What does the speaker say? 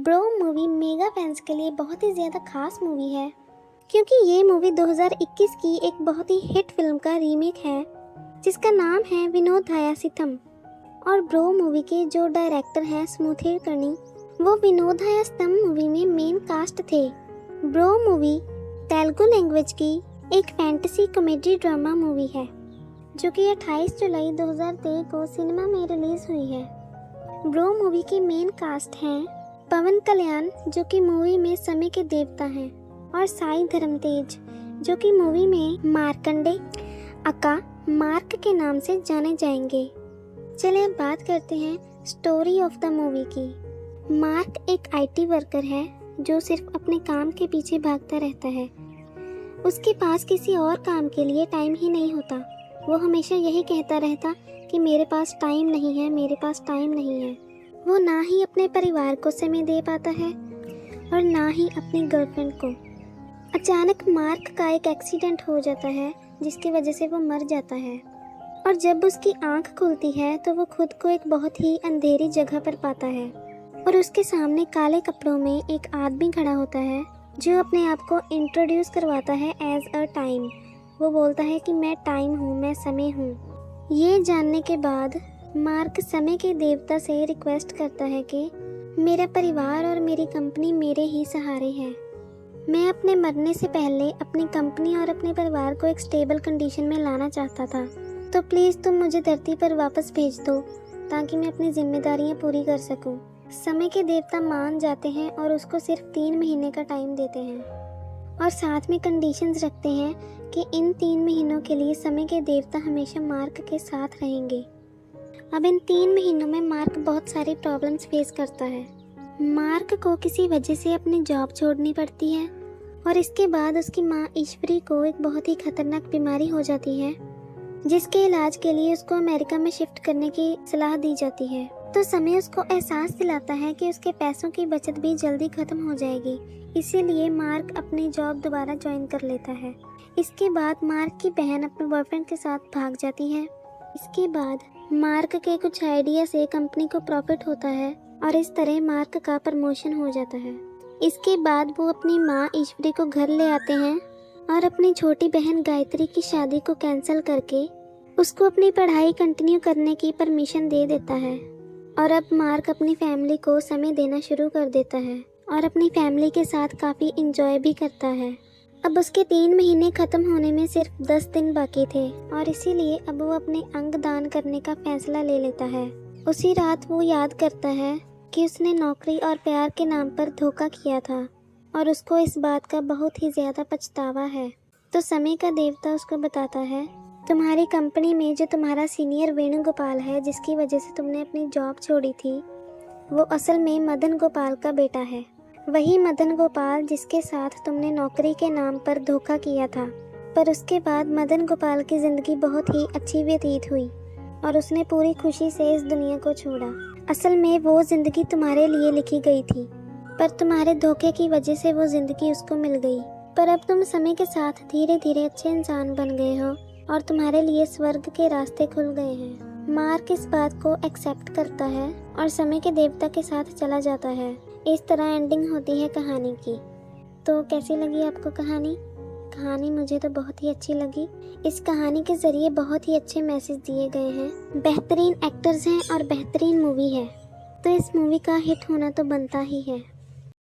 Bro movie mega fans के लिए बहुत ही ज़्यादा खास मूवी है, क्योंकि ये मूवी 2021 की एक बहुत ही हिट फिल्म का रीमेक है जिसका नाम है विनोद हायासिथम। और ब्रो मूवी के जो डायरेक्टर हैं स्मूथिर कर्णी, वो विनोद हायासिथम मूवी में मेन कास्ट थे। ब्रो मूवी तेलुगु लैंग्वेज की एक फैंटेसी कॉमेडी ड्रामा मूवी है जो कि 28 जुलाई 2023 को सिनेमा में रिलीज़ हुई है। ब्रो मूवी की मेन कास्ट हैं पवन कल्याण जो कि मूवी में समय के देवता हैं, और साई धर्मतेज जो कि मूवी में मार्कंडे अका मार्क के नाम से जाने जाएंगे। चलिए अब बात करते हैं स्टोरी ऑफ द मूवी की। मार्क एक आईटी वर्कर है जो सिर्फ अपने काम के पीछे भागता रहता है। उसके पास किसी और काम के लिए टाइम ही नहीं होता। वो हमेशा यही कहता रहता कि मेरे पास टाइम नहीं है, मेरे पास टाइम नहीं है। वो ना ही अपने परिवार को समय दे पाता है और ना ही अपनी गर्लफ्रेंड को। अचानक मार्क का एक एक्सीडेंट हो जाता है जिसकी वजह से वो मर जाता है, और जब उसकी आंख खुलती है तो वो खुद को एक बहुत ही अंधेरी जगह पर पाता है, और उसके सामने काले कपड़ों में एक आदमी खड़ा होता है जो अपने आप को इंट्रोड्यूस करवाता है एज अ टाइम। वो बोलता है कि मैं टाइम हूँ, मैं समय हूँ। ये जानने के बाद मार्क समय के देवता से रिक्वेस्ट करता है कि मेरा परिवार और मेरी कंपनी मेरे ही सहारे हैं। मैं अपने मरने से पहले अपनी कंपनी और अपने परिवार को एक स्टेबल कंडीशन में लाना चाहता था, तो प्लीज़ तुम मुझे धरती पर वापस भेज दो ताकि मैं अपनी जिम्मेदारियां पूरी कर सकूं। समय के देवता मान जाते हैं और उसको सिर्फ 3 महीने का टाइम देते हैं, और साथ में कंडीशंस रखते हैं कि इन 3 महीनों के लिए समय के देवता हमेशा मार्क के साथ रहेंगे। अब इन 3 महीनों में मार्क बहुत सारी प्रॉब्लम्स फेस करता है। मार्क को किसी वजह से अपनी जॉब छोड़नी पड़ती है, और इसके बाद उसकी माँ ईश्वरी को एक बहुत ही खतरनाक बीमारी हो जाती है जिसके इलाज के लिए उसको अमेरिका में शिफ्ट करने की सलाह दी जाती है। तो समय उसको एहसास दिलाता है कि उसके पैसों की बचत भी जल्दी खत्म हो जाएगी, इसीलिए मार्क अपनी जॉब दोबारा ज्वाइन कर लेता है। इसके बाद मार्क की बहन अपने बॉयफ्रेंड के साथ भाग जाती है। इसके बाद मार्क के कुछ आइडिया से कंपनी को प्रॉफिट होता है, और इस तरह मार्क का प्रमोशन हो जाता है। इसके बाद वो अपनी माँ ईश्वरी को घर ले आते हैं और अपनी छोटी बहन गायत्री की शादी को कैंसिल करके उसको अपनी पढ़ाई कंटिन्यू करने की परमिशन दे देता है। और अब मार्क अपनी फैमिली को समय देना शुरू कर देता है और अपनी फैमिली के साथ काफ़ी इंजॉय भी करता है। अब उसके 3 महीने ख़त्म होने में सिर्फ 10 दिन बाकी थे, और इसीलिए अब वो अपने अंग दान करने का फैसला ले लेता है। उसी रात वो याद करता है कि उसने नौकरी और प्यार के नाम पर धोखा किया था, और उसको इस बात का बहुत ही ज़्यादा पछतावा है। तो समय का देवता उसको बताता है, तुम्हारी कंपनी में जो तुम्हारा सीनियर वेणुगोपाल है जिसकी वजह से तुमने अपनी जॉब छोड़ी थी, वो असल में मदन गोपाल का बेटा है। वही मदन गोपाल जिसके साथ तुमने नौकरी के नाम पर धोखा किया था। पर उसके बाद मदन गोपाल की ज़िंदगी बहुत ही अच्छी व्यतीत हुई और उसने पूरी खुशी से इस दुनिया को छोड़ा। असल में वो ज़िंदगी तुम्हारे लिए लिखी गई थी, पर तुम्हारे धोखे की वजह से वो ज़िंदगी उसको मिल गई। पर अब तुम समय के साथ धीरे धीरे अच्छे इंसान बन गए हो और तुम्हारे लिए स्वर्ग के रास्ते खुल गए हैं। मार्क इस बात को एक्सेप्ट करता है और समय के देवता के साथ चला जाता है। इस तरह एंडिंग होती है कहानी की। तो कैसी लगी आपको कहानी? कहानी मुझे तो बहुत ही अच्छी लगी। इस कहानी के ज़रिए बहुत ही अच्छे मैसेज दिए गए हैं। बेहतरीन एक्टर्स हैं और बेहतरीन मूवी है, तो इस मूवी का हिट होना तो बनता ही है।